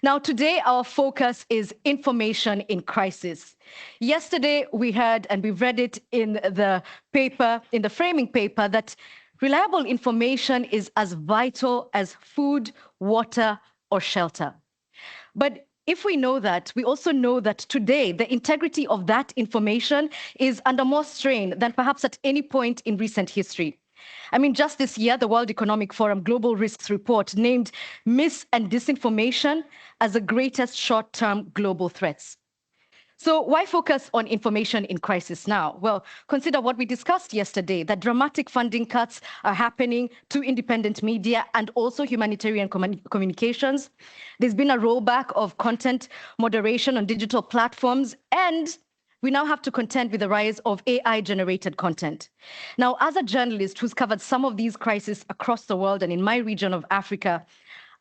Now, today, our focus is information in crisis. Yesterday, we heard and we read it in the paper, in the framing paper, that reliable information is as vital as food, water, or shelter. But if we know that, we also know that today, the integrity of that information is under more strain than perhaps at any point in recent history. I mean, just this year, the World Economic Forum Global Risks Report named mis- and disinformation as the greatest short-term global threats. So why focus on information in crisis now? Well, consider what we discussed yesterday, that dramatic funding cuts are happening to independent media and also humanitarian communications. There's been a rollback of content moderation on digital platforms, and we now have to contend with the rise of AI-generated content. Now, as a journalist who's covered some of these crises across the world and in my region of Africa,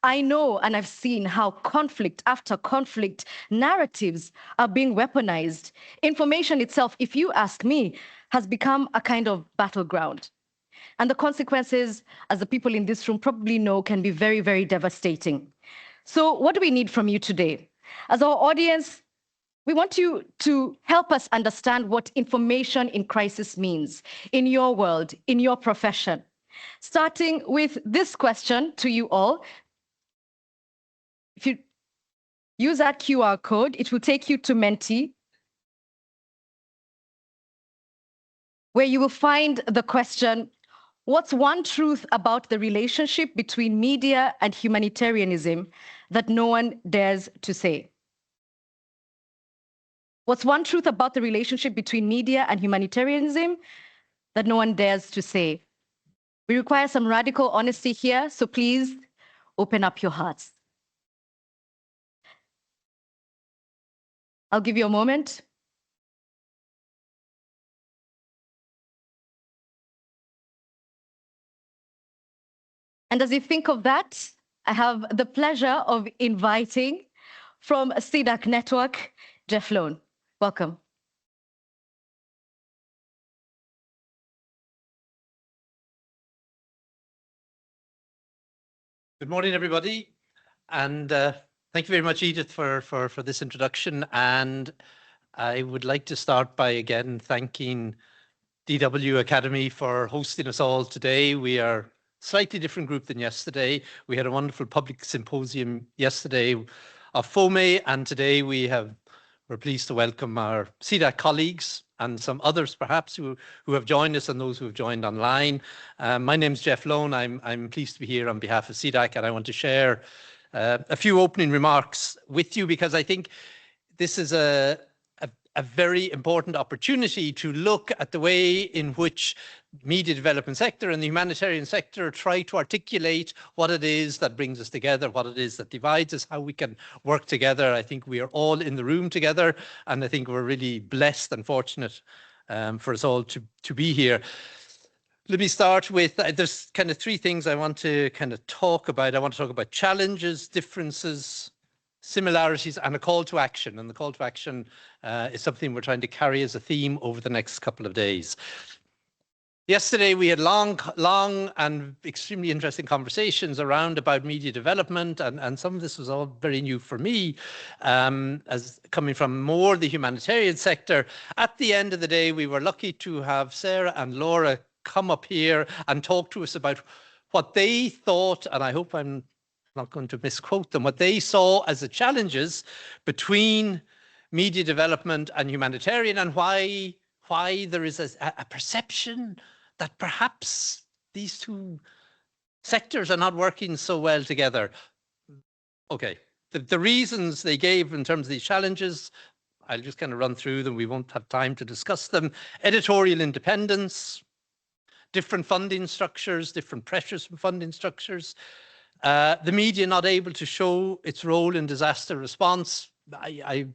I know and I've seen how conflict after conflict narratives are being weaponized. Information itself, if you ask me, has become a kind of battleground. And the consequences, as the people in this room probably know, can be very, very devastating. So what do we need from you today? As our audience, we want you to help us understand what information in crisis means in your world, in your profession. Starting with this question to you all. If you use that QR code, it will take you to Menti, where you will find the question, what's one truth about the relationship between media and humanitarianism that no one dares to say? What's one truth about the relationship between media and humanitarianism that no one dares to say? We require some radical honesty here, so please open up your hearts. I'll give you a moment. And as you think of that, I have the pleasure of inviting from CDAC Network, Geoff Loane. Welcome. Good morning, everybody. And thank you very much, Edith, for this introduction. And I would like to start by again thanking DW Akademie for hosting us all today. We are a slightly different group than yesterday. We had a wonderful public symposium yesterday of FOME, and today we're pleased to welcome our CDAC colleagues and some others perhaps who have joined us and those who have joined online. My name's Geoff Loane. I'm pleased to be here on behalf of CDAC, and I want to share a few opening remarks with you because I think this is a very important opportunity to look at the way in which media development sector and the humanitarian sector try to articulate what it is that brings us together, what it is that divides us, how we can work together. I think we are all in the room together, and I think we're really blessed and fortunate for us all to be here. Let me start with, there's kind of three things I want to kind of talk about. I want to talk about challenges, differences, similarities, and a call to action. And the call to action is something we're trying to carry as a theme over the next couple of days. Yesterday, we had long and extremely interesting conversations around about media development, and some of this was all very new for me, as coming from more the humanitarian sector. At the end of the day, we were lucky to have Sarah and Laura come up here and talk to us about what they thought, and I hope I'm not going to misquote them, what they saw as the challenges between media development and humanitarian, and why there is a perception that perhaps these two sectors are not working so well together. Okay, the reasons they gave in terms of these challenges, I'll just kind of run through them. We won't have time to discuss them. Editorial independence, different funding structures, different pressures from funding structures, the media not able to show its role in disaster response. I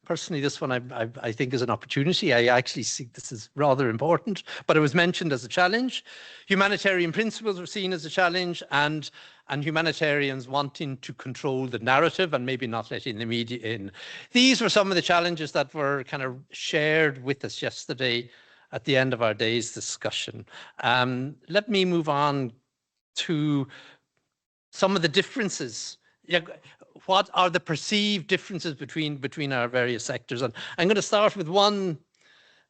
personally, this one I think is an opportunity. I actually think this is rather important, but it was mentioned as a challenge. Humanitarian principles were seen as a challenge, and humanitarians wanting to control the narrative and maybe not letting the media in. These were some of the challenges that were kind of shared with us yesterday at the end of our day's discussion. Let me move on to some of the differences. Yeah, what are the perceived differences between our various sectors? And I'm going to start with one.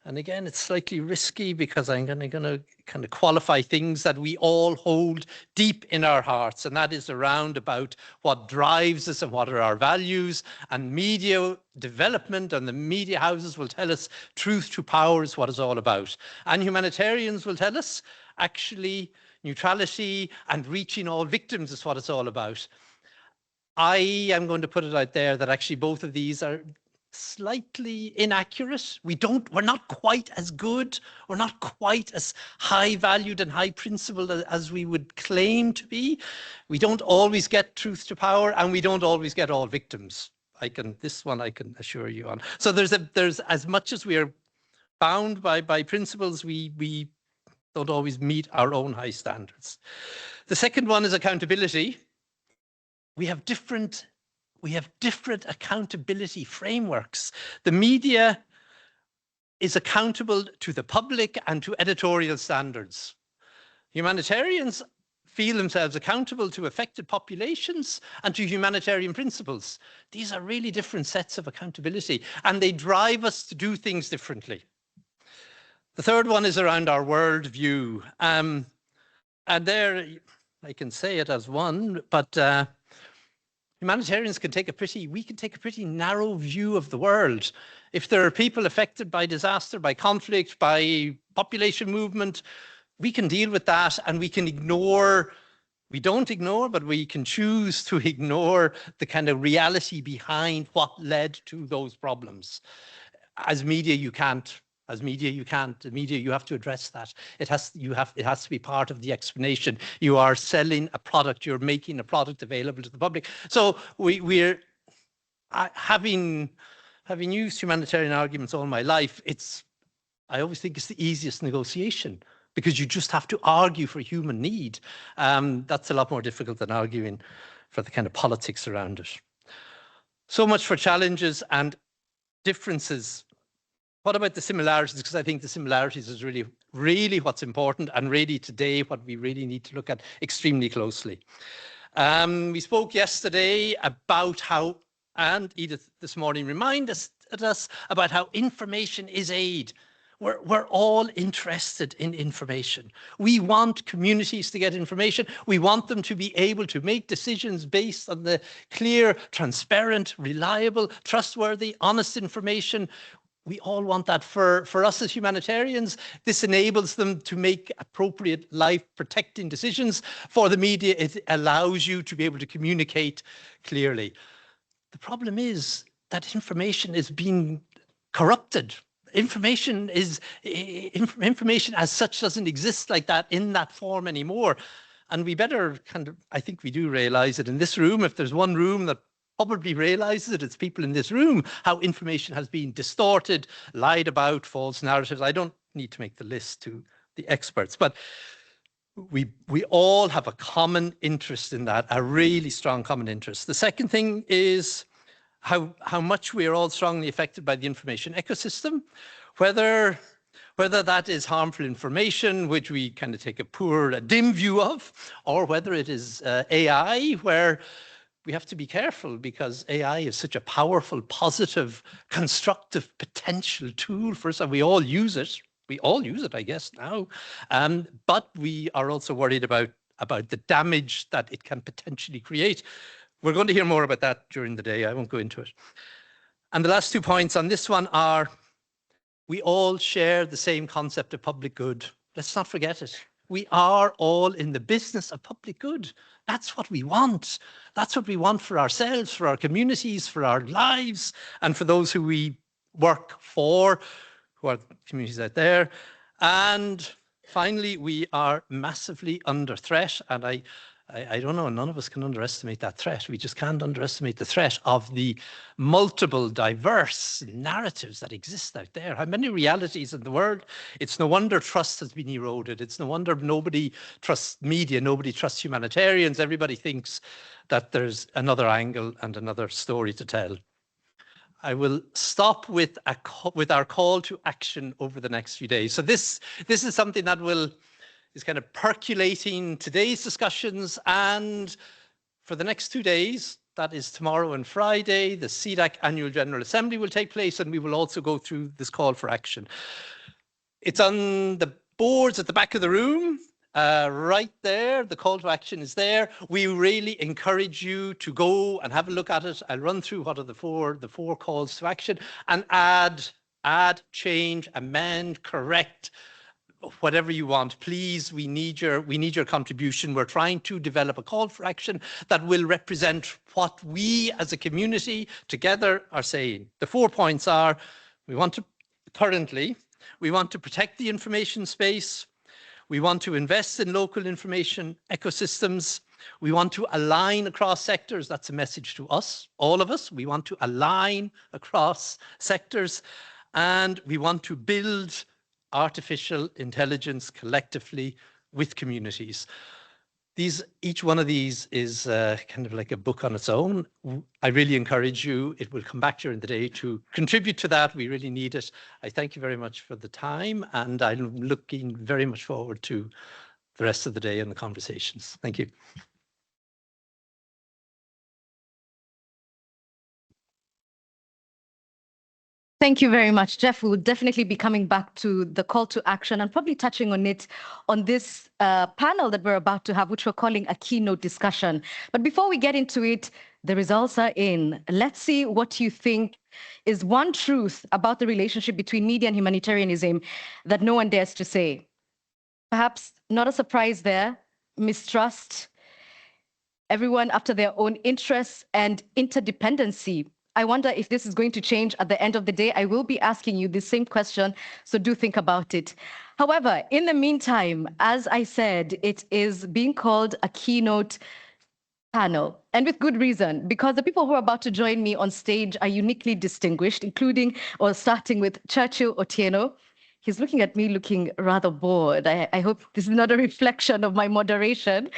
And again, it's slightly risky because I'm going to kind of qualify things that we all hold deep in our hearts. And that is around about what drives us and what are our values. And media development and the media houses will tell us truth to power is what it's all about. And humanitarians will tell us actually neutrality and reaching all victims is what it's all about. I am going to put it out there that actually both of these are slightly inaccurate. We're not quite as good, we're not quite as high valued and high principled as we would claim to be. We don't always get truth to power, and we don't always get all victims. This one I can assure you on. So there's as much as we are bound by principles, we don't always meet our own high standards. The second one is accountability. We have different accountability frameworks. The media is accountable to the public and to editorial standards. Humanitarians feel themselves accountable to affected populations and to humanitarian principles. These are really different sets of accountability, and they drive us to do things differently. The third one is around our worldview. And there, I can say it as one, but humanitarians can take a pretty narrow view of the world. If there are people affected by disaster, by conflict, by population movement, we can deal with that, and we can but we can choose to ignore the kind of reality behind what led to those problems. As media, you can't. As media, you can't. The media, you have to address that. It has to be part of the explanation. You are selling a product. You're making a product available to the public. So we're having used humanitarian arguments all my life. I always think it's the easiest negotiation because you just have to argue for human need. That's a lot more difficult than arguing for the kind of politics around it. So much for challenges and differences. What about the similarities? Because I think the similarities is really what's important, and really today what we really need to look at extremely closely. We spoke yesterday about how, and Edith this morning reminded us about how information is aid. We're all interested in information. We want communities to get information. We want them to be able to make decisions based on the clear, transparent, reliable, trustworthy, honest information. We all want that. For us as humanitarians, this enables them to make appropriate life-protecting decisions. For the media, it allows you to be able to communicate clearly. The problem is that information is being corrupted. Information as such doesn't exist like that in that form anymore. And we better I think we do realize it in this room. If there's one room that probably realizes it, it's people in this room, how information has been distorted, lied about, false narratives. I don't need to make the list to the experts, but we all have a common interest in that, a really strong common interest. The second thing is how much we are all strongly affected by the information ecosystem, whether that is harmful information, which we kind of take a dim view of, or whether it is AI, where we have to be careful because AI is such a powerful, positive, constructive, potential tool for us, and we all use it. We all use it, I guess, now. But we are also worried about the damage that it can potentially create. We're going to hear more about that during the day. I won't go into it. And the last 2 points on this one are, we all share the same concept of public good. Let's not forget it. We are all in the business of public good. That's what we want. That's what we want for ourselves, for our communities, for our lives, and for those who we work for, who are communities out there. And finally, we are massively under threat. And I don't know, none of us can underestimate that threat. We just can't underestimate the threat of the multiple diverse narratives that exist out there. How many realities in the world? It's no wonder trust has been eroded. It's no wonder nobody trusts media, nobody trusts humanitarians. Everybody thinks that there's another angle and another story to tell. I will stop with our call to action over the next few days. So this is something that is kind of percolating today's discussions, and for the next 2 days, That is tomorrow and Friday. The CDAC Annual General Assembly will take place, and we will also go through this call for action. It's on the boards at the back of the room, right there. The call to action is there. We really encourage you to go and have a look at it. I'll run through what are the four calls to action, and add, change, amend, correct, whatever you want. Please, we need your contribution. We're trying to develop a call for action that will represent what we as a community together are saying. The 4 points are: we want to protect the information space. We want to invest in local information ecosystems. We want to align across sectors. That's a message to us, all of us. We want to align across sectors, and we want to build artificial intelligence collectively with communities. Each one of these is kind of like a book on its own. I really encourage you, it will come back during the day, to contribute to that. We really need it. I thank you very much for the time, and I'm looking very much forward to the rest of the day and the conversations. Thank you. Thank you very much, Geoff. We will definitely be coming back to the call to action and probably touching on it on this panel that we're about to have, which we're calling a keynote discussion. But before we get into it, the results are in. Let's see what you think is one truth about the relationship between media and humanitarianism that no one dares to say. Perhaps not a surprise there: mistrust, everyone after their own interests, and interdependency. I wonder if this is going to change at the end of the day. I will be asking you the same question, so do think about it. However, in the meantime, as I said, it is being called a keynote panel, and with good reason, because the people who are about to join me on stage are uniquely distinguished, including, or starting with Churchill Otieno. He's looking at me looking rather bored. I hope this is not a reflection of my moderation.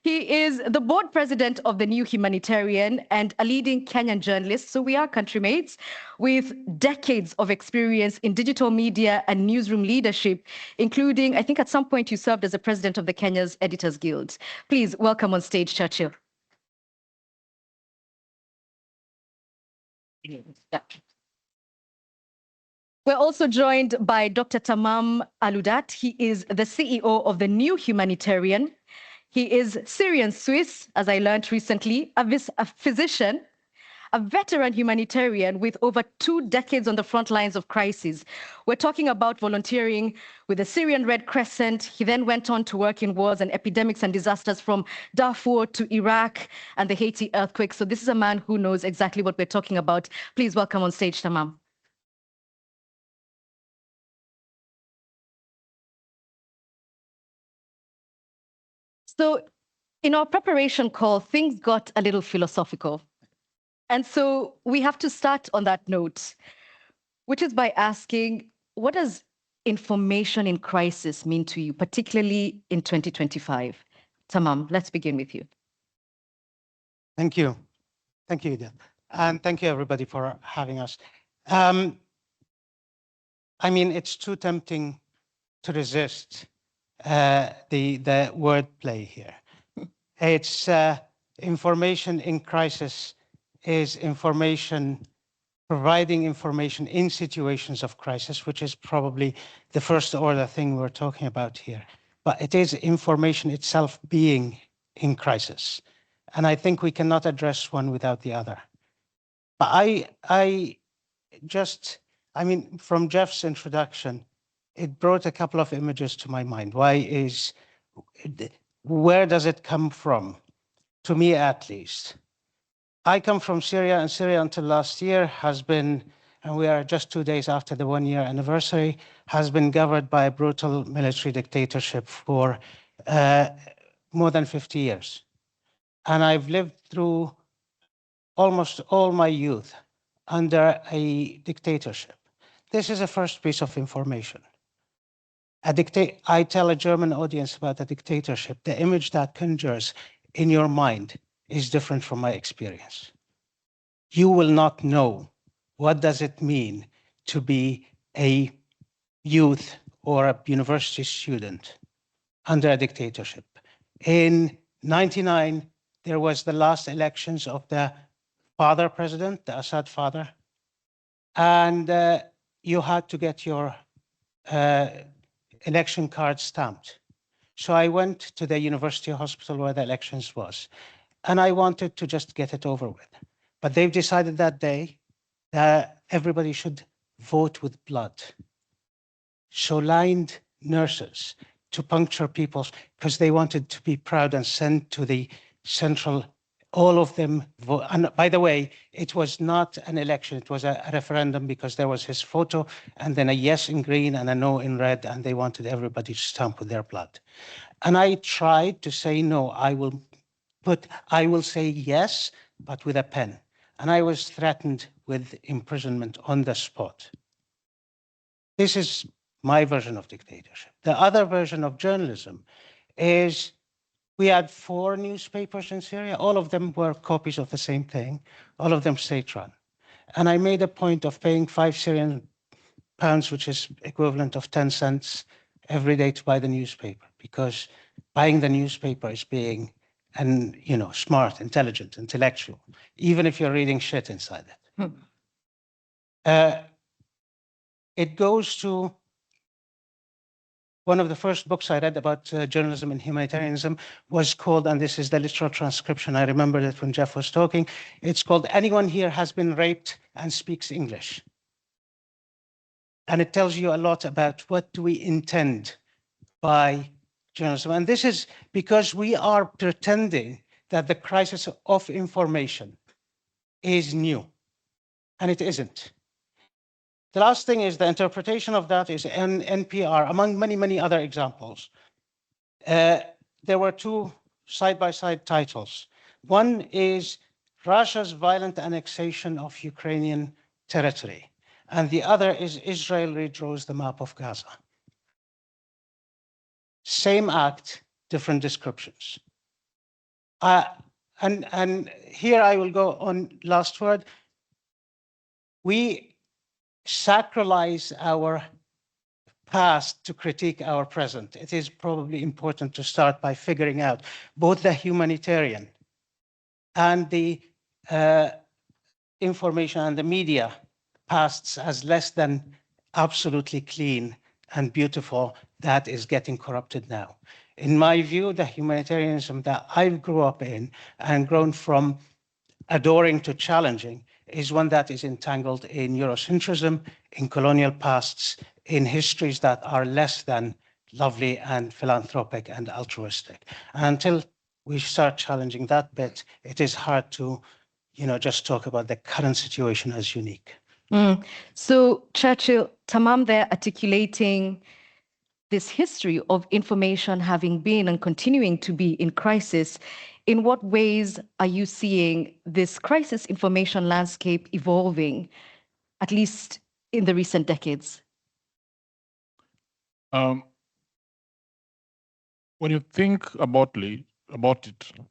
He is the board president of the New Humanitarian and a leading Kenyan journalist. So we are countrymates with decades of experience in digital media and newsroom leadership, including, I think at some point you served as the president of the Kenya's Editors Guild. Please welcome on stage, Churchill. Yeah. We're also joined by Dr. Tammam Aloudat. He is the CEO of the New Humanitarian. He is Syrian-Swiss, as I learned recently, a physician, a veteran humanitarian with over 2 decades on the front lines of crises. We're talking about volunteering with the Syrian Red Crescent. He then went on to work in wars and epidemics and disasters from Darfur to Iraq and the Haiti earthquake. So this is a man who knows exactly what we're talking about. Please welcome on stage, Tammam. So in our preparation call, things got a little philosophical. And so we have to start on that note, which is by asking, what does information in crisis mean to you, particularly in 2025? Tammam, let's begin with you. Thank you. Thank you, Edith. And thank you, everybody, for having us. I mean, it's too tempting to resist the wordplay here. It's information in crisis is information, providing information in situations of crisis, which is probably the first order thing we're talking about here. But it is information itself being in crisis. And I think we cannot address one without the other. But I mean, from Geoff's introduction, it brought a couple of images to my mind. Where does it come from? To me, at least. I come from Syria, and Syria until last year has been, and we are just 2 days after the 1-year anniversary, has been governed by a brutal military dictatorship for more than 50 years. And I've lived through almost all my youth under a dictatorship. This is a first piece of information. I tell a German audience about a dictatorship. The image that conjures in your mind is different from my experience. You will not know what does it mean to be a youth or a university student under a dictatorship. In 99, there was the last elections of the father president, the Assad father, and you had to get your election card stamped. So I went to the university hospital where the elections was, and I wanted to just get it over with. But they've decided that day that everybody should vote with blood. So lined nurses to puncture people's, because they wanted to be proud and send to the central, all of them vote. And by the way, it was not an election, it was a referendum, because there was his photo and then a yes in green and a no in red, and they wanted everybody to stamp with their blood. And I tried to say no, I will say yes, but with a pen. And I was threatened with imprisonment on the spot. This is my version of dictatorship. The other version of journalism is we had 4 newspapers in Syria. All of them were copies of the same thing, all of them state-run. And I made a point of paying 5 Syrian pounds, which is equivalent of 10 cents every day to buy the newspaper, because buying the newspaper is being smart, intelligent, intellectual, even if you're reading shit inside it. It goes to one of the first books I read about journalism and humanitarianism was called, and this is the literal transcription, I remember it when Geoff was talking, it's called Anyone Here Has Been Raped and Speaks English. And it tells you a lot about what do we intend by journalism. And this is because we are pretending that the crisis of information is new, and it isn't. The last thing is the interpretation of that is NPR, among many, many other examples. There were 2 side-by-side titles. One is Russia's violent annexation of Ukrainian territory, and the other is Israel redraws the map of Gaza. Same act, different descriptions. And here I will go on last word. We sacralize our past to critique our present. It is probably important to start by figuring out both the humanitarian and the information and the media pasts as less than absolutely clean and beautiful that is getting corrupted now. In my view, the humanitarianism that I grew up in and grown from adoring to challenging is one that is entangled in Eurocentrism, in colonial pasts, in histories that are less than lovely and philanthropic and altruistic. And until we start challenging that bit, it is hard to, just talk about the current situation as unique. So Churchill, Tammam there articulating this history of information having been and continuing to be in crisis. In what ways are you seeing this crisis information landscape evolving, at least in the recent decades? When you think about it,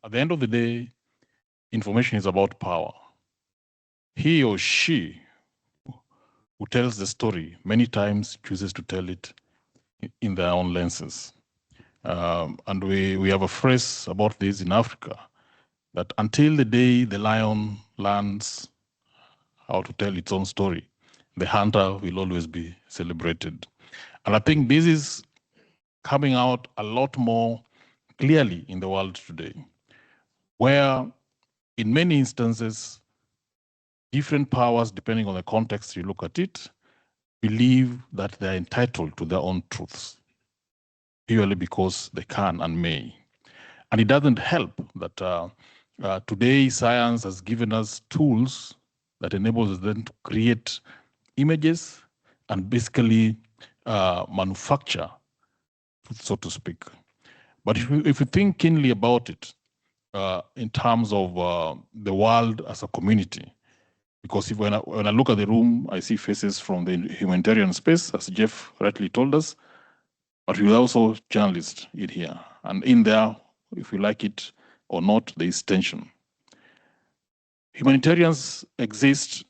at the end of the day, information is about power. He or she who tells the story many times chooses to tell it in their own lenses. And we have a phrase about this in Africa, that until the day the lion learns how to tell its own story, the hunter will always be celebrated. And I think this is coming out a lot more clearly in the world today, where in many instances, different powers, depending on the context you look at it, believe that they're entitled to their own truths, purely because they can and may. And it doesn't help that today science has given us tools that enables us then to create images and basically manufacture, so to speak. But if you think keenly about it in terms of the world as a community, because when I look at the room, I see faces from the humanitarian space, as Geoff rightly told us, but we also journalists in here. And in there, if you like it or not, there is tension. Humanitarians exist to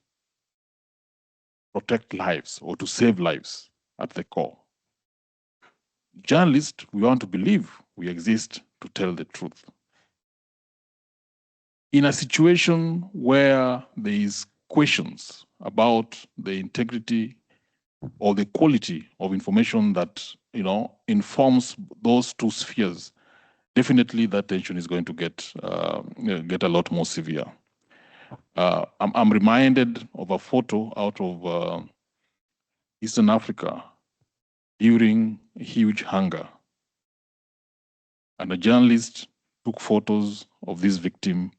protect lives or to save lives at the core. Journalists, we want to believe we exist to tell the truth. in a situation where there is questions about the integrity or the quality of information that informs those two spheres, definitely that tension is going to get a lot more severe. I'm reminded of a photo out of Eastern Africa during a huge hunger, and a journalist took photos of this victim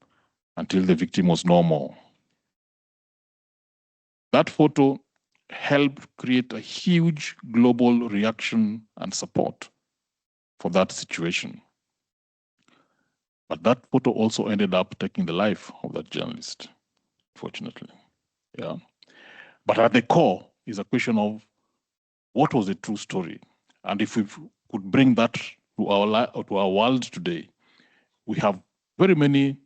until the victim was no more. That photo helped create a huge global reaction and support for that situation. But that photo also ended up taking the life of that journalist, fortunately. Yeah. But at the core is a question of what was the true story? And if we could bring that to our world today, we have very many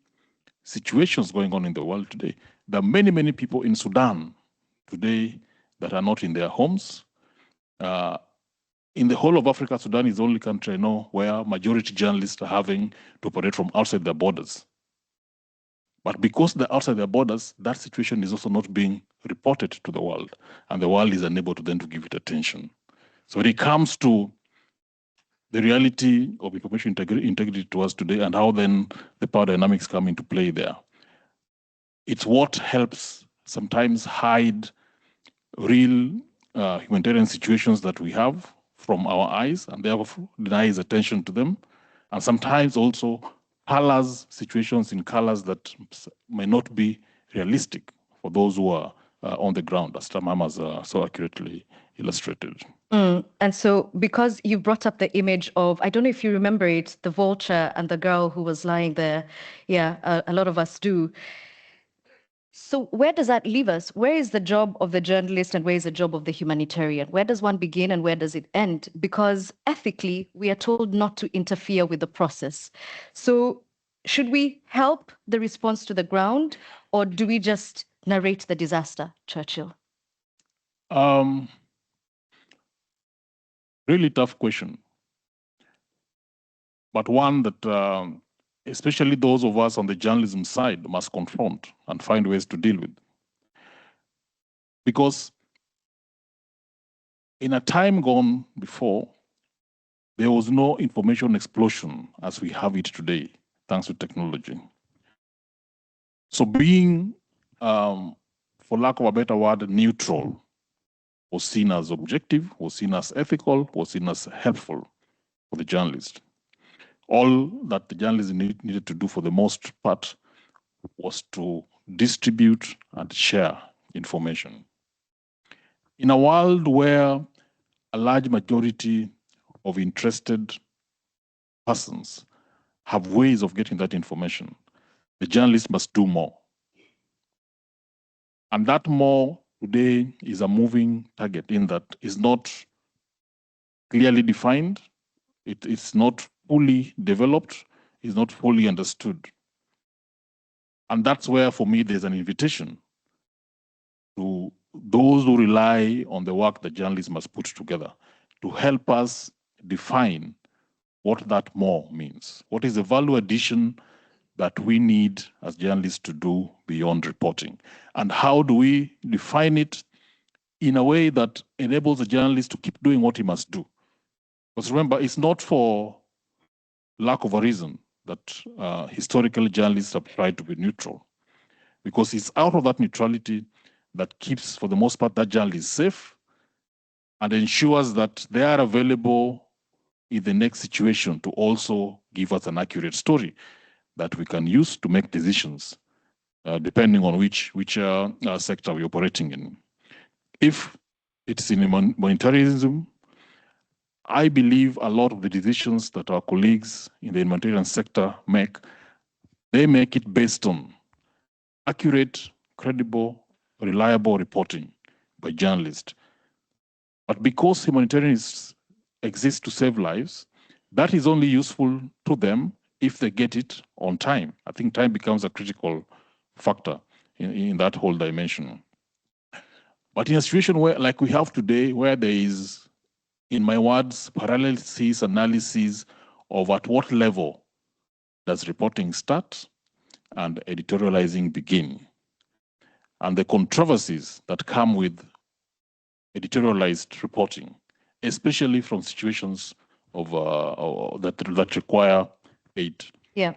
situations going on in the world today. There are many, many people in Sudan today that are not in their homes. In the whole of Africa, Sudan is the only country I know where majority journalists are having to operate from outside their borders. But because they're outside their borders, that situation is also not being reported to the world, and the world is unable to then to give it attention. So when it comes to the reality of information integrity to us today and how then the power dynamics come into play there, it's what helps sometimes hide real humanitarian situations that we have from our eyes, and therefore denies attention to them, and sometimes also colors situations in colors that may not be realistic for those who are on the ground, as Tammam has so accurately illustrated. And so, because you brought up the image of, I don't know if you remember it, the vulture and the girl who was lying there. Yeah, a lot of us do. So where does that leave us? Where is the job of the journalist and where is the job of the humanitarian? Where does one begin and where does it end? Because ethically, we are told not to interfere with the process. So should we help the response to the ground, or do we just narrate the disaster, Churchill? Really tough question, but one that especially those of us on the journalism side must confront and find ways to deal with. Because in a time gone before, there was no information explosion as we have it today, thanks to technology. So being, for lack of a better word, neutral was seen as objective, was seen as ethical, was seen as helpful for the journalist. All that the journalist needed to do for the most part was to distribute and share information. In a world where a large majority of interested persons have ways of getting that information, the journalist must do more. And that more today is a moving target in that it's not clearly defined, it's not fully developed, it's not fully understood. And that's where, for me, there's an invitation to those who rely on the work that journalists must put together to help us define what that more means. What is the value addition that we need as journalists to do beyond reporting? And how do we define it in a way that enables the journalist to keep doing what he must do? Because remember, it's not for lack of a reason that historical journalists have tried to be neutral, because it's out of that neutrality that keeps, for the most part, that journalist safe and ensures that they are available in the next situation to also give us an accurate story that we can use to make decisions, depending on which sector we're operating in. If it's in humanitarianism, I believe a lot of the decisions that our colleagues in the humanitarian sector make, they make it based on accurate, credible, reliable reporting by journalists. But because humanitarians exist to save lives, that is only useful to them if they get it on time. I think time becomes a critical factor in that whole dimension. But in a situation where, like we have today, where there is, in my words, paralysis analysis of at what level does reporting start, and editorializing begin. And the controversies that come with editorialized reporting, especially from situations of that require aid. Yeah.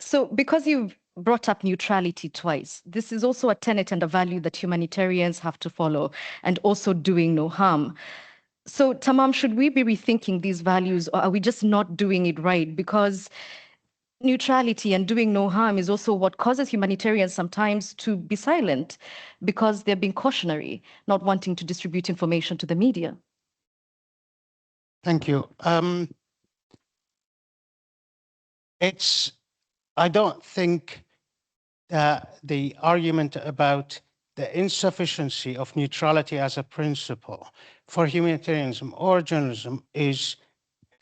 So because you've brought up neutrality twice, this is also a tenet and a value that humanitarians have to follow, and also doing no harm. So Tammam, should we be rethinking these values, or are we just not doing it right? Because neutrality and doing no harm is also what causes humanitarians sometimes to be silent, because they're being cautionary, not wanting to distribute information to the media. Thank you. I don't think the argument about the insufficiency of neutrality as a principle for humanitarianism or journalism is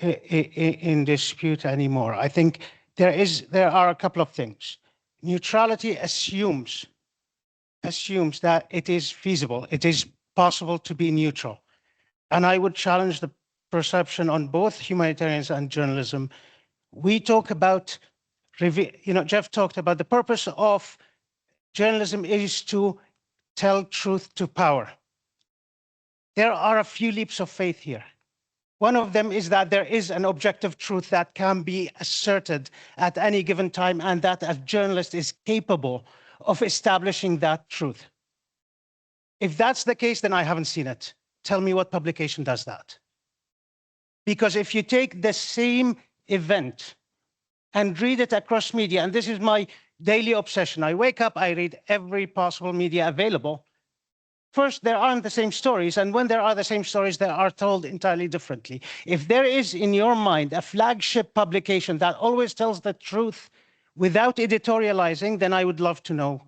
in dispute anymore. I think there are a couple of things. Neutrality assumes that it is feasible, it is possible to be neutral. And I would challenge the perception on both humanitarians and journalism. We talk about, Geoff talked about the purpose of journalism is to tell truth to power. There are a few leaps of faith here. One of them is that there is an objective truth that can be asserted at any given time, and that a journalist is capable of establishing that truth. If that's the case, then I haven't seen it. Tell me what publication does that. Because if you take the same event and read it across media, and this is my daily obsession. I wake up, I read every possible media available. First, there aren't the same stories, and when there are the same stories, they are told entirely differently. If there is in your mind a flagship publication that always tells the truth without editorializing, then I would love to know,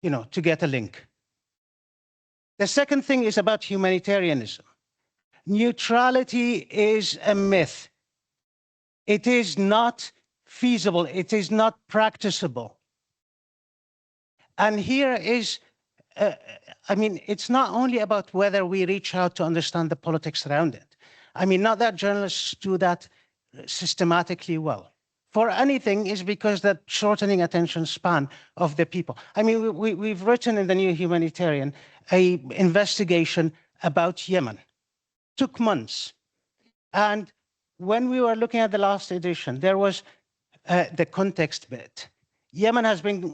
to get a link. The second thing is about humanitarianism. Neutrality is a myth. It is not feasible. It is not practicable. And here is, it's not only about whether we reach out to understand the politics around it. Not that journalists do that systematically well. For anything is because that shortening attention span of the people. We've written in the New Humanitarian an investigation about Yemen. Took months. And when we were looking at the last edition, there was the context bit. Yemen has been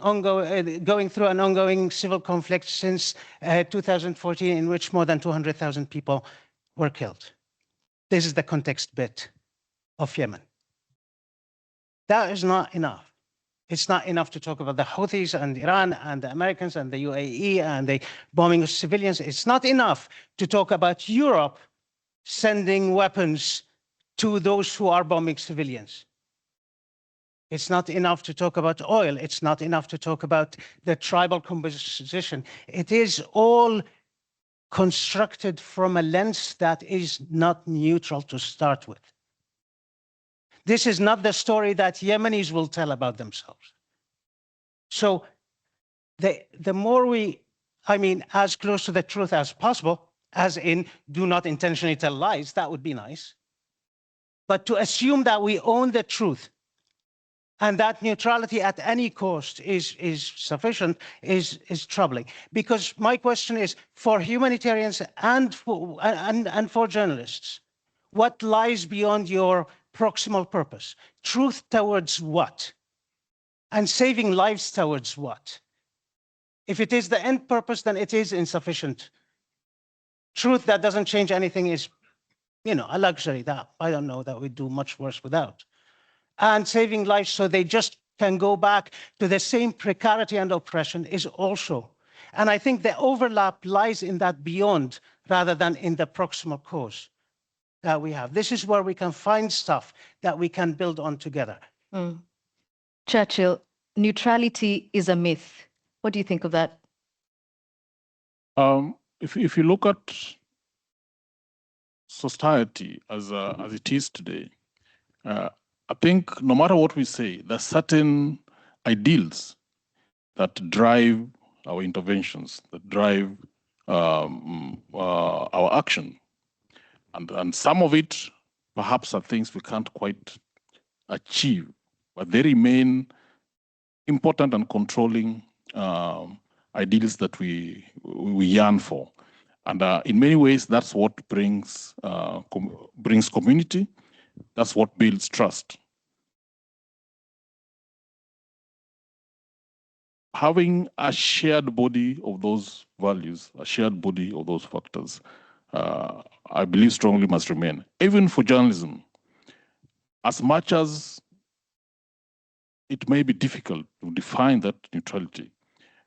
going through an ongoing civil conflict since 2014, in which more than 200,000 people were killed. This is the context bit of Yemen. That is not enough. It's not enough to talk about the Houthis and Iran and the Americans and the UAE and the bombing of civilians. It's not enough to talk about Europe sending weapons to those who are bombing civilians. It's not enough to talk about oil. It's not enough to talk about the tribal composition. It is all constructed from a lens that is not neutral to start with. This is not the story that Yemenis will tell about themselves. So the more we, as close to the truth as possible, as in do not intentionally tell lies, that would be nice. But to assume that we own the truth and that neutrality at any cost is sufficient is troubling. Because my question is, for humanitarians and for journalists, what lies beyond your proximal purpose? Truth towards what? And saving lives towards what? If it is the end purpose, then it is insufficient. Truth that doesn't change anything is, a luxury that I don't know that we do much worse without. And saving lives so they just can go back to the same precarity and oppression is also. And I think the overlap lies in that beyond rather than in the proximal cause that we have. This is where we can find stuff that we can build on together. Churchill, neutrality is a myth. What do you think of that? If you look at society as it is today, I think no matter what we say, there's certain ideals that drive our interventions, that drive our action. And some of it perhaps are things we can't quite achieve, but they remain important and controlling ideals that we yearn for. And in many ways, that's what brings community. That's what builds trust. Having a shared body of those values, a shared body of those factors, I believe strongly must remain. Even for journalism, as much as it may be difficult to define that neutrality,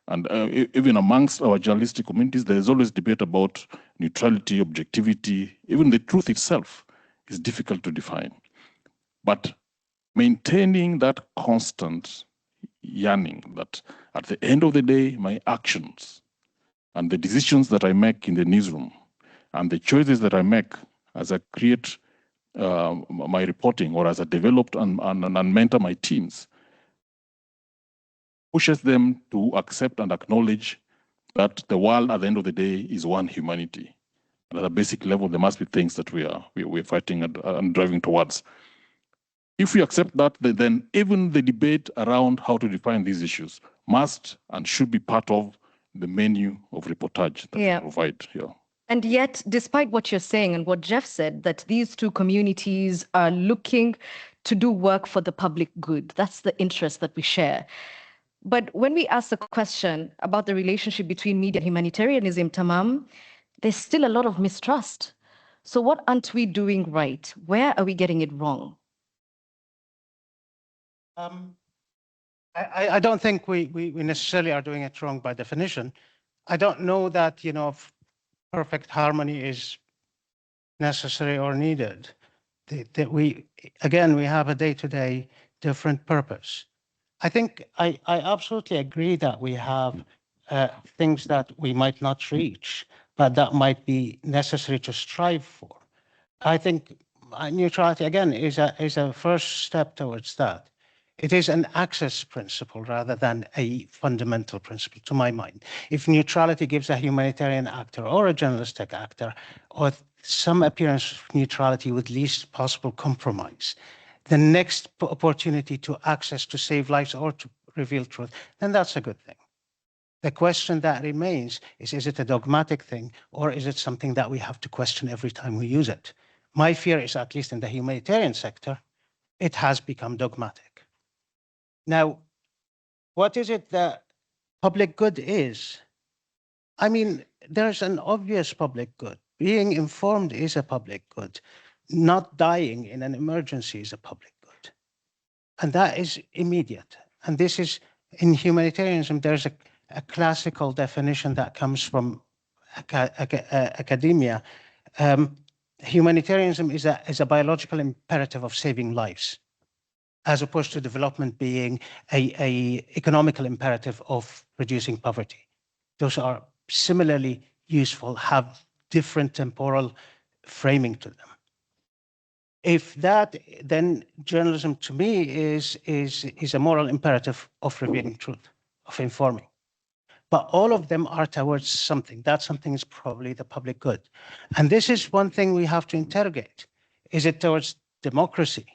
and even amongst our journalistic communities, there is always debate about neutrality, objectivity. Even the truth itself is difficult to define. But maintaining that constant yearning that at the end of the day, my actions and the decisions that I make in the newsroom and the choices that I make as I create my reporting or as I develop and mentor my teams pushes them to accept and acknowledge that the world at the end of the day is one humanity. And at a basic level, there must be things that we're fighting and driving towards. If we accept that, then even the debate around how to define these issues must and should be part of the menu of reportage that we provide here. And yet, despite what you're saying and what Geoff said, that these two communities are looking to do work for the public good. That's the interest that we share. But when we ask the question about the relationship between media and humanitarianism, Tammam, there's still a lot of mistrust. So what aren't we doing right? Where are we getting it wrong? I don't think we necessarily are doing it wrong by definition. I don't know that, perfect harmony is necessary or needed. We have a day-to-day different purpose. I think I absolutely agree that we have things that we might not reach, but that might be necessary to strive for. I think neutrality, again, is a first step towards that. It is an access principle rather than a fundamental principle, to my mind. If neutrality gives a humanitarian actor or a journalistic actor or some appearance of neutrality with least possible compromise, the next opportunity to access to save lives or to reveal truth, then that's a good thing. The question that remains is it a dogmatic thing or is it something that we have to question every time we use it? My fear is, at least in the humanitarian sector, it has become dogmatic. Now, what is it that public good is? I mean, there's an obvious public good. Being informed is a public good. Not dying in an emergency is a public good. And that is immediate. And this is, in humanitarianism, there's a classical definition that comes from Akademie. Humanitarianism is a biological imperative of saving lives, as opposed to development being a economical imperative of reducing poverty. Those are similarly useful, have different temporal framing to them. If that, then journalism to me is a moral imperative of revealing truth, of informing. But all of them are towards something. That something is probably the public good. And this is one thing we have to interrogate. Is it towards democracy?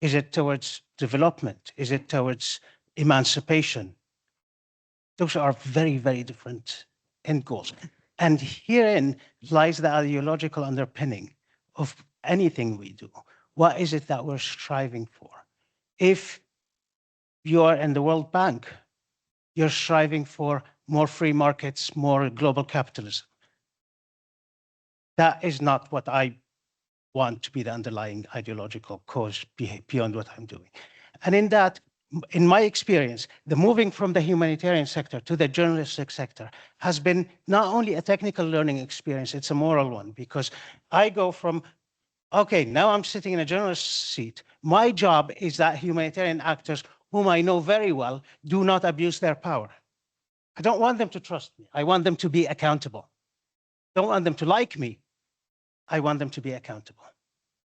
Is it towards development? Is it towards emancipation? Those are very, very different end goals. And herein lies the ideological underpinning of anything we do. What is it that we're striving for? If you are in the World Bank, you're striving for more free markets, more global capitalism. That is not what I want to be the underlying ideological cause beyond what I'm doing. And in that, in my experience, the moving from the humanitarian sector to the journalistic sector has been not only a technical learning experience, it's a moral one, because I go from, okay, now I'm sitting in a journalist's seat. My job is that humanitarian actors, whom I know very well, do not abuse their power. I don't want them to trust me. I want them to be accountable. I don't want them to like me. I want them to be accountable.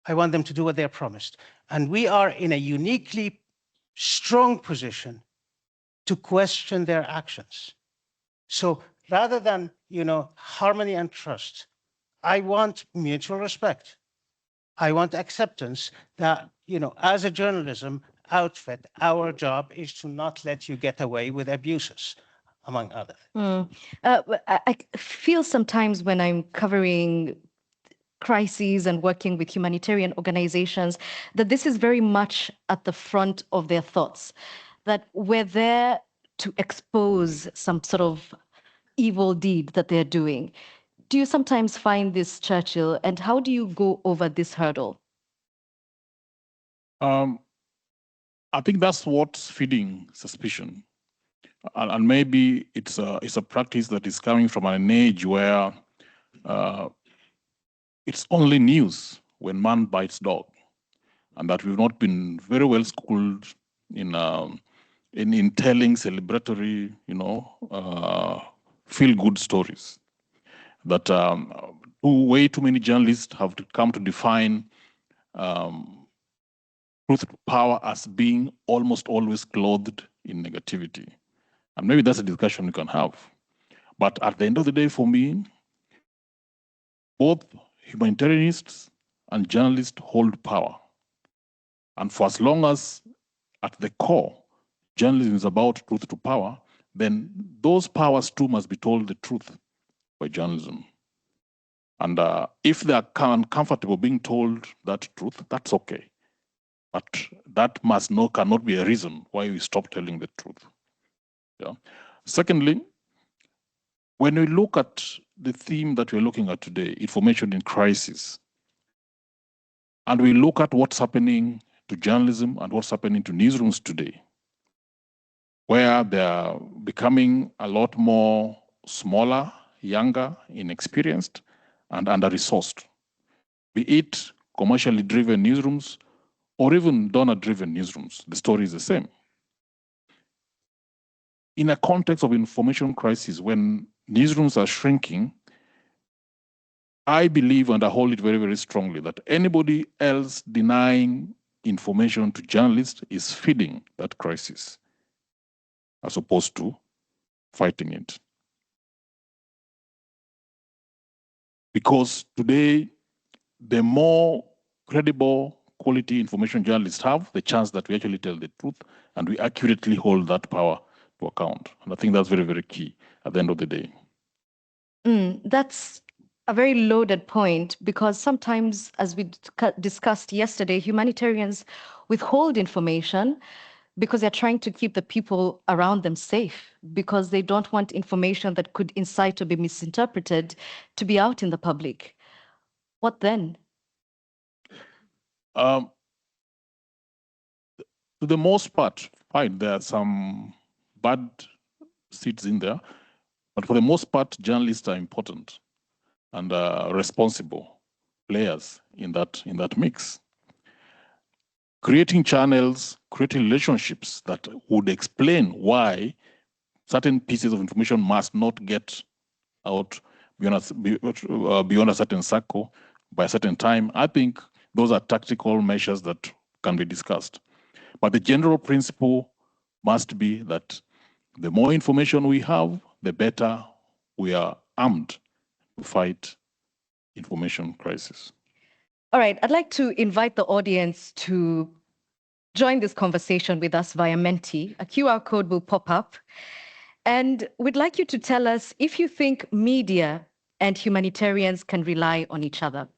I want them to do what they're promised. And we are in a uniquely strong position to question their actions. So rather than, harmony and trust, I want mutual respect. I want acceptance that, as a journalism, outfit, our job is to not let you get away with abuses, among other things. I feel sometimes when I'm covering crises and working with humanitarian organizations that this is very much at the front of their thoughts, that we're there to expose some sort of evil deed that they're doing. Do you sometimes find this, Churchill, and how do you go over this hurdle? I think that's what's feeding suspicion. And maybe it's a practice that is coming from an age where it's only news when man bites dog, and that we've not been very well schooled in telling celebratory, feel-good stories. That way too many journalists have come to define truth to power as being almost always clothed in negativity. And maybe that's a discussion we can have. But at the end of the day, for me, both humanitarianists and journalists hold power. And for as long as at the core, journalism is about truth to power, then those powers too must be told the truth by journalism. And if they are uncomfortable being told that truth, that's okay. But that cannot be a reason why we stop telling the truth. Yeah. Secondly, when we look at the theme that we're looking at today, information in crisis, and we look at what's happening to journalism and what's happening to newsrooms today, where they're becoming a lot more smaller, younger, inexperienced, and under-resourced, be it commercially driven newsrooms or even donor-driven newsrooms, the story is the same. In a context of information crisis, when newsrooms are shrinking, I believe, and I hold it very, very strongly, that anybody else denying information to journalists is feeding that crisis, as opposed to fighting it. Because today, the more credible quality information journalists have, the chance that we actually tell the truth and we accurately hold that power to account. And I think that's very, very key at the end of the day. That's a very loaded point, because sometimes, as we discussed yesterday, humanitarians withhold information because they're trying to keep the people around them safe, because they don't want information that could incite or be misinterpreted to be out in the public. What then? To the most part, fine, there are some bad seeds in there, but for the most part, journalists are important and responsible players in that mix. Creating channels, creating relationships that would explain why certain pieces of information must not get out beyond a certain circle by a certain time. I think those are tactical measures that can be discussed. But the general principle must be that the more information we have, the better we are armed to fight information crisis. All right, I'd like to invite the audience to join this conversation with us via Menti. A QR code will pop up. And we'd like you to tell us if you think media and humanitarians can rely on each other.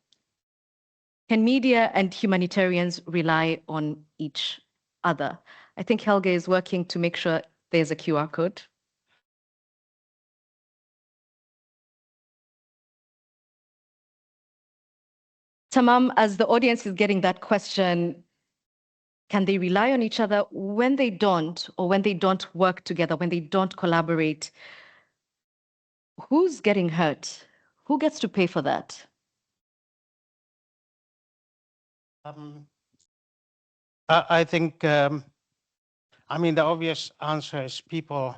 Can media and humanitarians rely on each other? I think Helge is working to make sure there's a QR code. Tammam, as the audience is getting that question, can they rely on each other? When they don't, or when they don't work together, when they don't collaborate, who's getting hurt? Who gets to pay for that? I think, the obvious answer is people,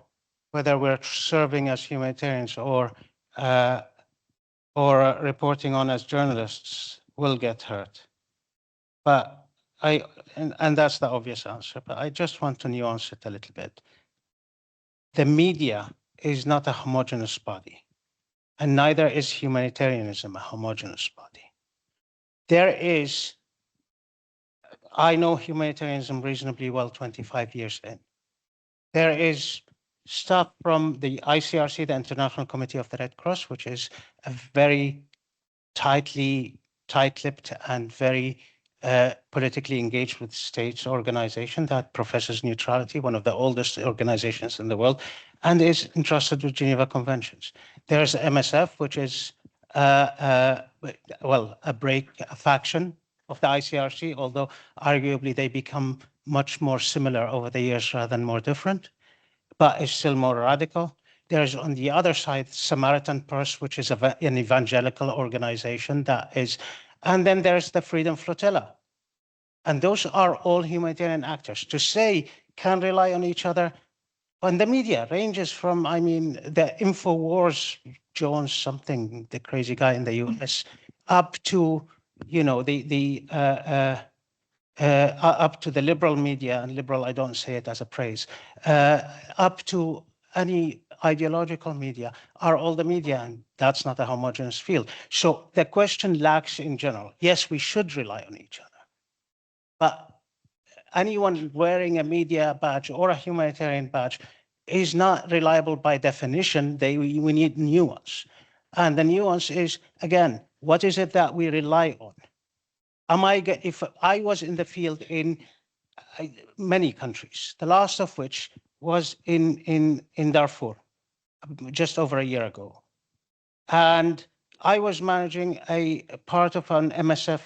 whether we're serving as humanitarians or reporting on as journalists, will get hurt. But and that's the obvious answer, but I just want to nuance it a little bit. The media is not a homogeneous body, and neither is humanitarianism a homogeneous body. There is, I know humanitarianism reasonably well 25 years in. There is stuff from the ICRC, the International Committee of the Red Cross, which is a very tight-lipped and very politically engaged with states organization that professes neutrality, one of the oldest organizations in the world, and is entrusted with Geneva Conventions. There's MSF, which is, a faction of the ICRC, although arguably they become much more similar over the years rather than more different, but is still more radical. There's on the other side, Samaritan Purse, which is an evangelical organization that is, and then there's the Freedom Flotilla. And those are all humanitarian actors. To say can rely on each other, and the media ranges from, I mean, the InfoWars, Jones something, the crazy guy in the US, up to, you know, up to the liberal media, and liberal, I don't say it as a praise, up to any ideological media, are all the media, and that's not a homogeneous field. So the question lacks in general. Yes, we should rely on each other, but anyone wearing a media badge or a humanitarian badge is not reliable by definition. We need nuance. And the nuance is, again, what is it that we rely on? If I was in the field in many countries, the last of which was in Darfur, just over a year ago. And I was managing a part of an MSF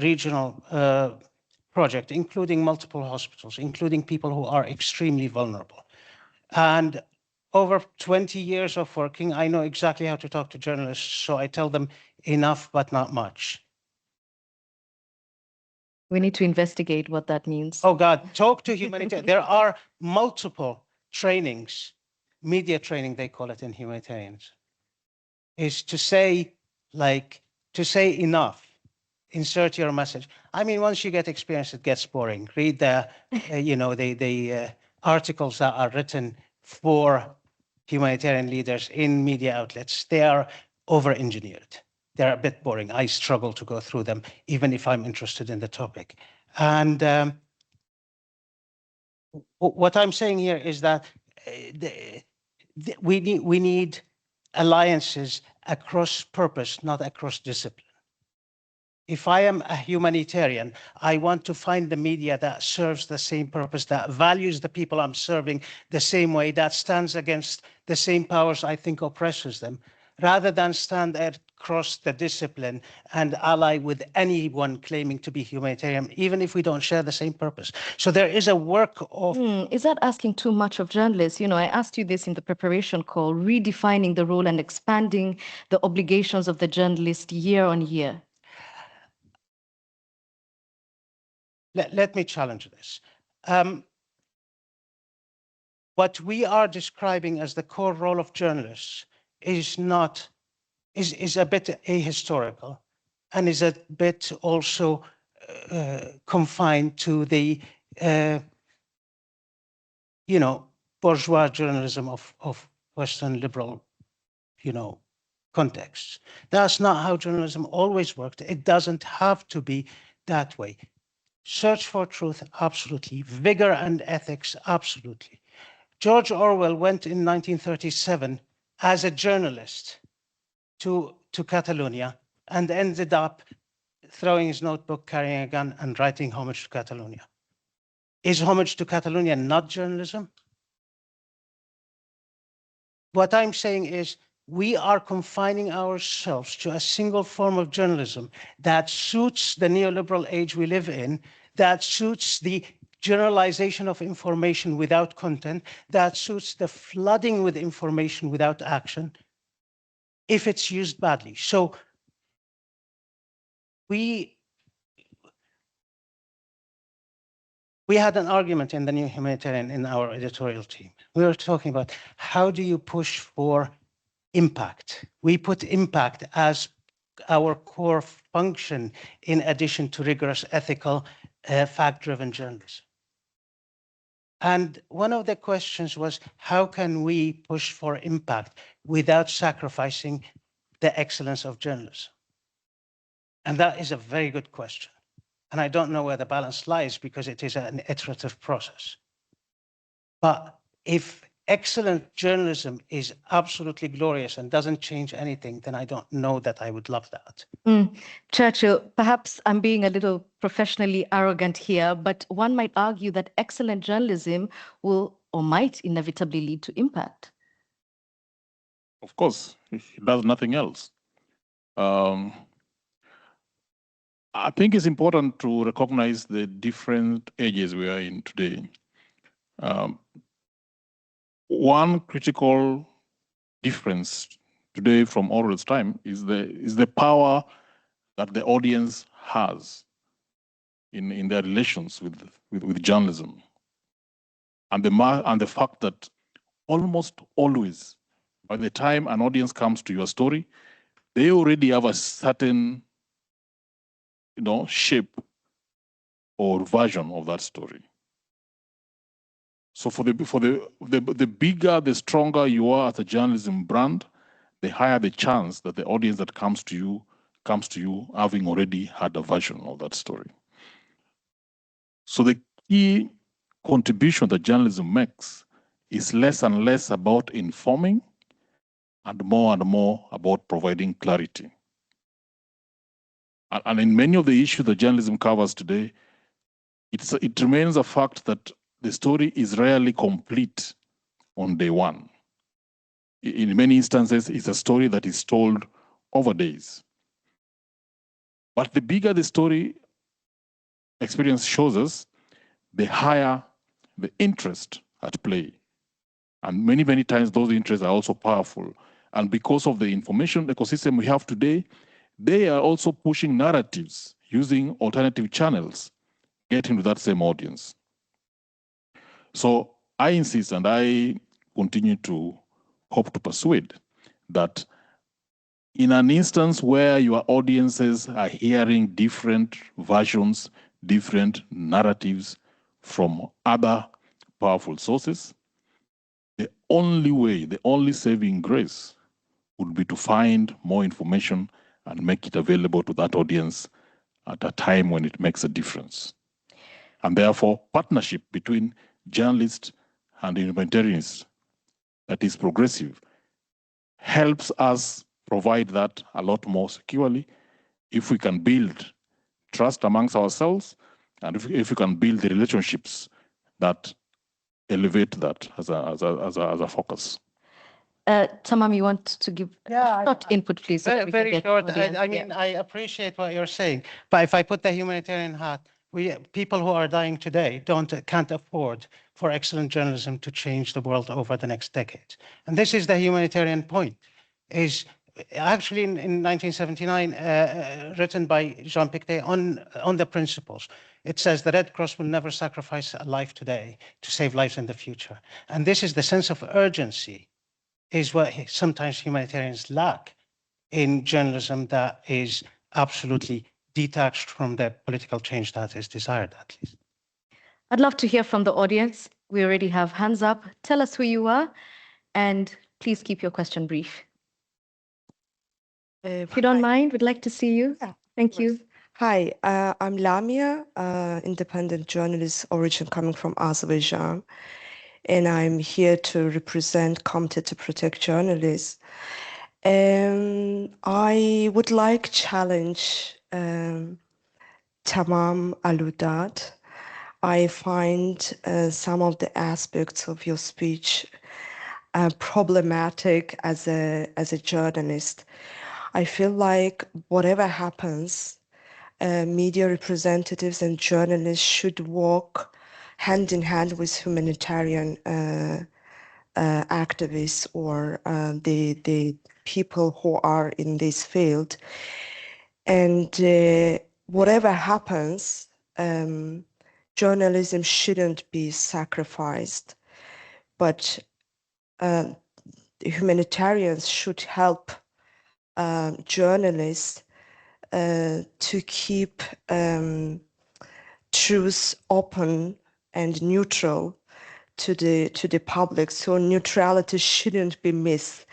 regional project, including multiple hospitals, including people who are extremely vulnerable. And over 20 years of working, I know exactly how to talk to journalists, so I tell them enough, but not much. We need to investigate what that means. Oh God, talk to humanitarian. There are multiple trainings, media training, they call it in humanitarians, is to say enough, insert your message. I mean, once you get experience, it gets boring. Read the, the articles that are written for humanitarian leaders in media outlets. They are over-engineered. They're a bit boring. I struggle to go through them, even if I'm interested in the topic. And what I'm saying here is that we need alliances across purpose, not across discipline. If I am a humanitarian, I want to find the media that serves the same purpose, that values the people I'm serving the same way, that stands against the same powers I think oppresses them, rather than stand across the discipline and ally with anyone claiming to be humanitarian, even if we don't share the same purpose. So there is a work of... Is that asking too much of journalists? You know, I asked you this in the preparation call, redefining the role and expanding the obligations of the journalist year on year. Let me challenge this. What we are describing as the core role of journalists is a bit ahistorical, and is a bit also confined to the bourgeois journalism of Western liberal contexts. That's not how journalism always worked. It doesn't have to be that way. Search for truth, absolutely. Vigor and ethics, absolutely. George Orwell went in 1937 as a journalist to Catalonia and ended up throwing his notebook, carrying a gun, and writing homage to Catalonia. Is homage to Catalonia not journalism? What I'm saying is we are confining ourselves to a single form of journalism that suits the neoliberal age we live in, that suits the generalization of information without content, that suits the flooding with information without action, if it's used badly. So we had an argument in the New Humanitarian in our editorial team. We were talking about how do you push for impact? We put impact as our core function in addition to rigorous ethical, fact-driven journalism. And one of the questions was, how can we push for impact without sacrificing the excellence of journalism? And that is a very good question. And I don't know where the balance lies because it is an iterative process. But if excellent journalism is absolutely glorious and doesn't change anything, then I don't know that I would love that. Churchill, perhaps I'm being a little professionally arrogant here, but one might argue that excellent journalism will or might inevitably lead to impact. Of course, it does nothing else. I think it's important to recognize the different ages we are in today. One critical difference today from Orwell's time is the power that the audience has in their relations with journalism, and the fact that almost always, by the time an audience comes to your story, they already have a certain shape or version of that story. So for the bigger, the stronger you are as a journalism brand, the higher the chance that the audience that comes to you having already had a version of that story. So the key contribution that journalism makes is less and less about informing and more about providing clarity. And in many of the issues that journalism covers today, it remains a fact that the story is rarely complete on day one. In many instances, it's a story that is told over days. But the bigger the story experience shows us, the higher the interest at play. And many times those interests are also powerful. And because of the information ecosystem we have today, they are also pushing narratives using alternative channels, getting to that same audience. So I insist, and I continue to hope to persuade, that in an instance where your audiences are hearing different versions, different narratives from other powerful sources, the only saving grace would be to find more information and make it available to that audience at a time when it makes a difference. And therefore, partnership between journalists and humanitarians that is progressive helps us provide that a lot more securely if we can build trust amongst ourselves and if we can build the relationships that elevate that as a focus. Tammam, you want to give a short input, please? Very short. I mean, I appreciate what you're saying, but if I put the humanitarian hat, people who are dying today can't afford for excellent journalism to change the world over the next decade. And this is the humanitarian point, is actually in 1979, written by Jean Pictet on the principles. It says the Red Cross will never sacrifice a life today to save lives in the future. And this is the sense of urgency is what sometimes humanitarians lack in journalism that is absolutely detached from the political change that is desired, at least. I'd love to hear from the audience. We already have hands up. Tell us who you are, and please keep your question brief. If you don't mind, we'd like to see you. Yeah, Thank you. Hi, I'm Lamia, independent journalist, origin coming from Azerbaijan, and I'm here to represent Committee to Protect Journalists. I would like challenge Tammam Aloudat. I find some of the aspects of your speech problematic as a journalist. I feel like whatever happens, media representatives and journalists should walk hand in hand with humanitarian activists or the people who are in this field. And whatever happens, journalism shouldn't be sacrificed, but humanitarians should help journalists to keep truth open and neutral to the public. So neutrality shouldn't be missed.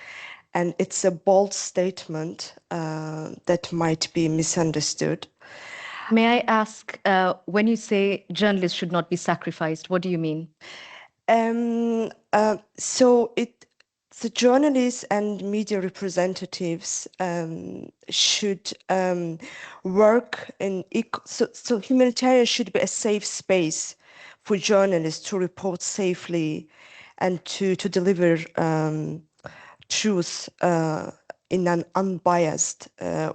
and it's a bold statement that might be misunderstood. May I ask, when you say journalists should not be sacrificed, what do you mean? So the journalists and media representatives should work in so humanitarian should be a safe space for journalists to report safely and to deliver truth in an unbiased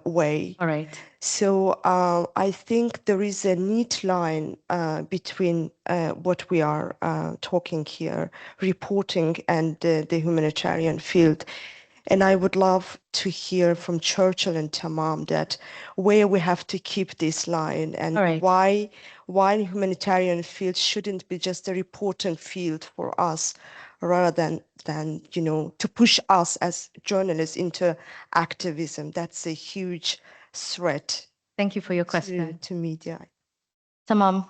way. All right. So I think there is a neat line between what we are talking here, reporting, and the humanitarian field. And I would love to hear from Churchill and Tammam that where we have to keep this line and why humanitarian field shouldn't be just a reporting field for us, rather than to push us as journalists into activism. That's a huge threat. Thank you for your question. To media. Tammam.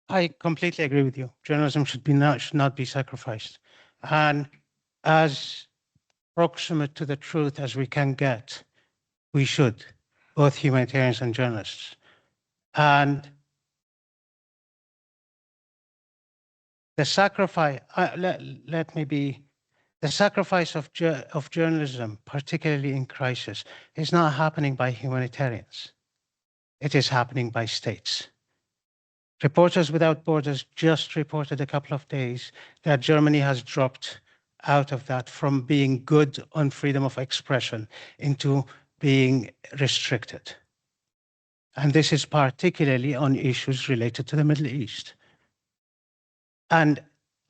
I completely agree with you. Journalism should not be sacrificed. And as proximate to the truth as we can get, we should, both humanitarians and journalists. And the sacrifice, the sacrifice of journalism, particularly in crisis, is not happening by humanitarians. It is happening by states. Reporters Without Borders just reported a couple of days that Germany has dropped out of that from being good on freedom of expression into being restricted. And this is particularly on issues related to the Middle East. And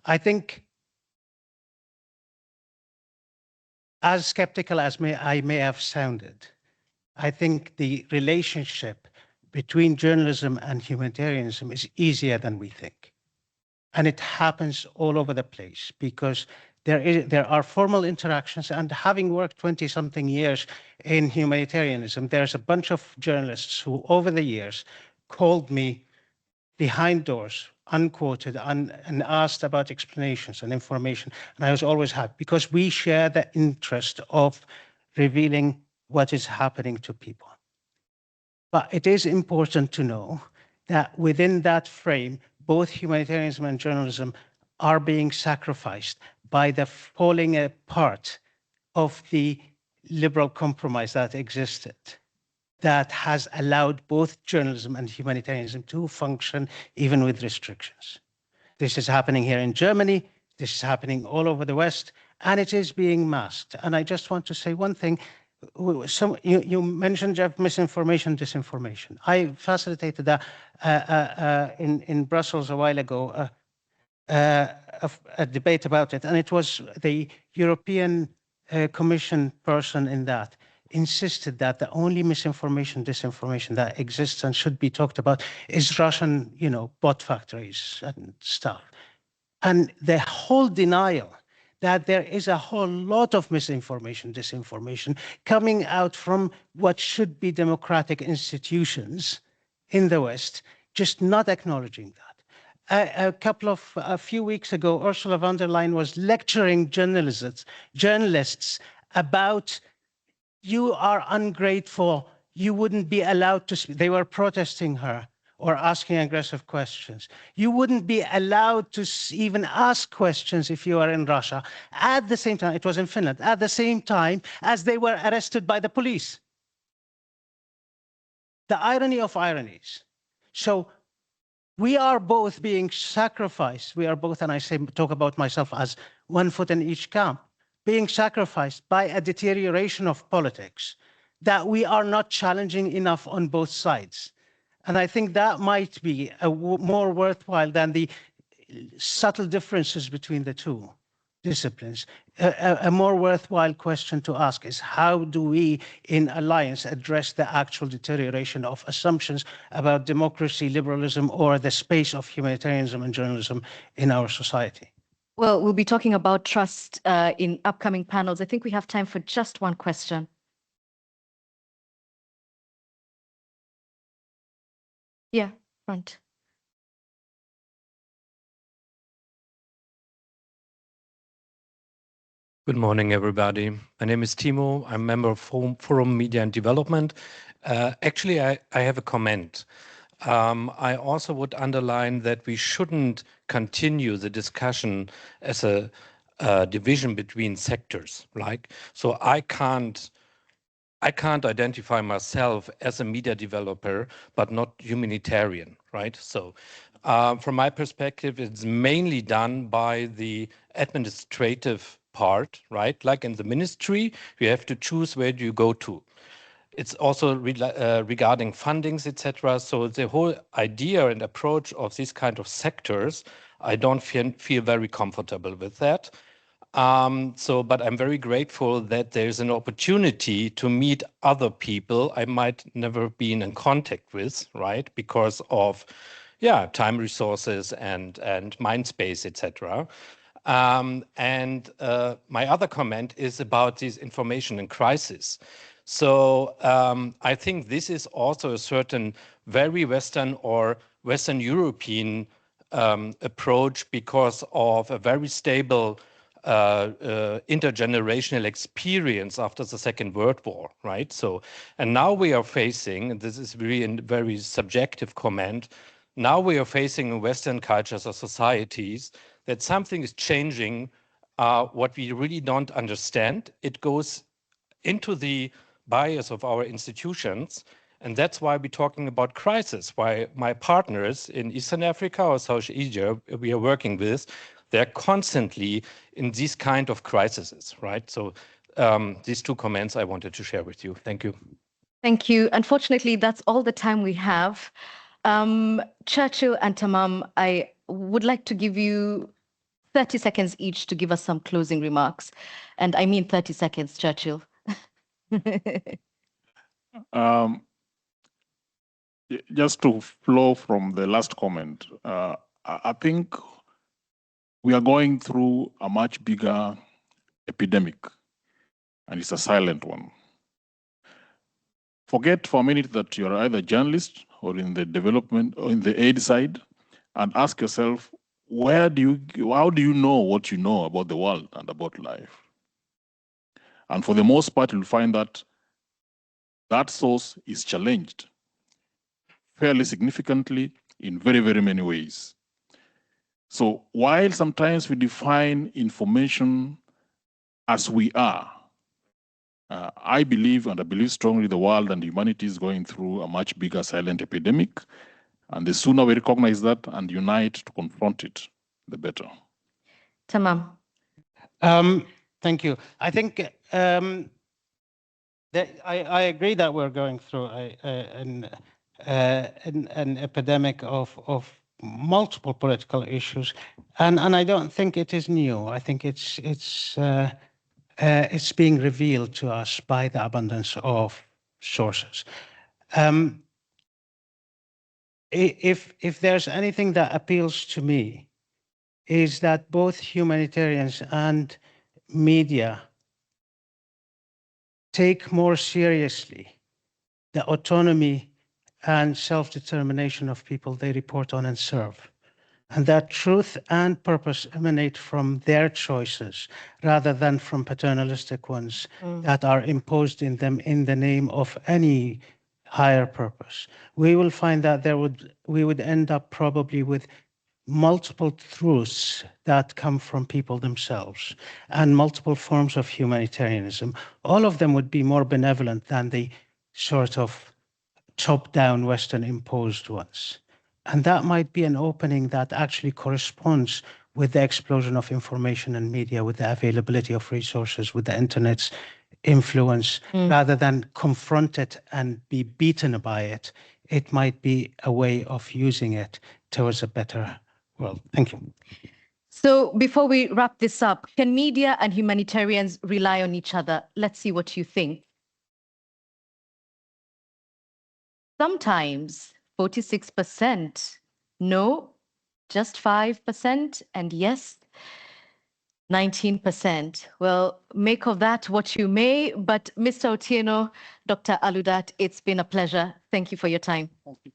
I think, as skeptical as I may have sounded, I think the relationship between journalism and humanitarianism is easier than we think. And it happens all over the place because there are formal interactions, and having worked 20-something years in humanitarianism, there's a bunch of journalists who over the years called me behind doors, unquoted, and asked about explanations and information. And I was always happy because we share the interest of revealing what is happening to people. But it is important to know that within that frame, both humanitarianism and journalism are being sacrificed by the falling apart of the liberal compromise that existed, that has allowed both journalism and humanitarianism to function even with restrictions. This is happening here in Germany, this is happening all over the West, and it is being masked. And I just want to say one thing. You mentioned, Geoff, misinformation, disinformation. I facilitated that in Brussels a while ago, a debate about it, and it was the European Commission person in that insisted that the only misinformation, disinformation that exists and should be talked about is Russian, bot factories and stuff. And the whole denial that there is a whole lot of misinformation, disinformation coming out from what should be democratic institutions in the West, just not acknowledging that. A few weeks ago, Ursula von der Leyen was lecturing journalists about, you are ungrateful, you wouldn't be allowed to speak. They were protesting her or asking aggressive questions. You wouldn't be allowed to even ask questions if you are in Russia. At the same time, it was in Finland, at the same time as they were arrested by the police. The irony of ironies. So we are both being sacrificed. We are both, and I talk about myself as one foot in each camp, being sacrificed by a deterioration of politics that we are not challenging enough on both sides. And I think that might be more worthwhile than the subtle differences between the two disciplines. A more worthwhile question to ask is, how do we in Alliance address the actual deterioration of assumptions about democracy, liberalism, or the space of humanitarianism and journalism in our society? Well, we'll be talking about trust in upcoming panels. I think we have time for just one question. Yeah, front. Good morning, everybody. My name is Timo. I'm a member of Forum Media and Development. Actually, I have a comment. I also would underline that we shouldn't continue the discussion as a division between sectors, right? So I can't identify myself as a media developer, but not humanitarian, right? So from my perspective, it's mainly done by the administrative part, right? Like in the ministry, you have to choose where do you go to. It's also regarding fundings, etc. So the whole idea and approach of these kind of sectors, I don't feel very comfortable with that. But I'm very grateful that there's an opportunity to meet other people I might never been in contact with, right? Because of, time resources and mind space, etc. My other comment is about this information in crisis. So I think this is also a certain very Western or Western European approach because of a very stable intergenerational experience after the Second World War, right? So, and now we are facing, and this is really a very subjective comment, now we are facing in Western cultures or societies that something is changing what we really don't understand. It goes into the bias of our institutions. And that's why we're talking about crisis, why my partners in Eastern Africa or South Asia we are working with, they're constantly in these kind of crises, right? So these two comments I wanted to share with you. Thank you. Thank you. Unfortunately, that's all the time we have. Churchill and Tammam, I would like to give you 30 seconds each to give us some closing remarks. And I mean 30 seconds, Churchill. Just to flow from the last comment, I think we are going through a much bigger epidemic, and it's a silent one. Forget for a minute that you're either a journalist or in the development or in the aid side, and ask yourself, how do you know what you know about the world and about life? And for the most part, you'll find that that source is challenged fairly significantly in very, very many ways. So while sometimes we define information as we are, I believe, and I believe strongly, the world and humanity is going through a much bigger silent epidemic. And the sooner we recognize that and unite to confront it, the better. Tammam. Thank you. I think I agree that we're going through an epidemic of multiple political issues, and I don't think it is new. I think it's being revealed to us by the abundance of sources. If there's anything that appeals to me, is that both humanitarians and media take more seriously the autonomy and self-determination of people they report on and serve, and that truth and purpose emanate from their choices rather than from paternalistic ones that are imposed in them in the name of any higher purpose. We will find that we would end up probably with multiple truths that come from people themselves and multiple forms of humanitarianism. All of them would be more benevolent than the sort of top-down Western imposed ones. And that might be an opening that actually corresponds with the explosion of information and media, with the availability of resources, with the internet's influence, rather than confront it and be beaten by it. It might be a way of using it towards a better world. Thank you. So before we wrap this up, can media and humanitarians rely on each other? Let's see what you think. Sometimes 46%, no, just 5%, and yes, 19%. Well, make of that what you may, but Mr. Otieno, Dr. Aloudat, it's been a pleasure. Thank you for your time. Thank you.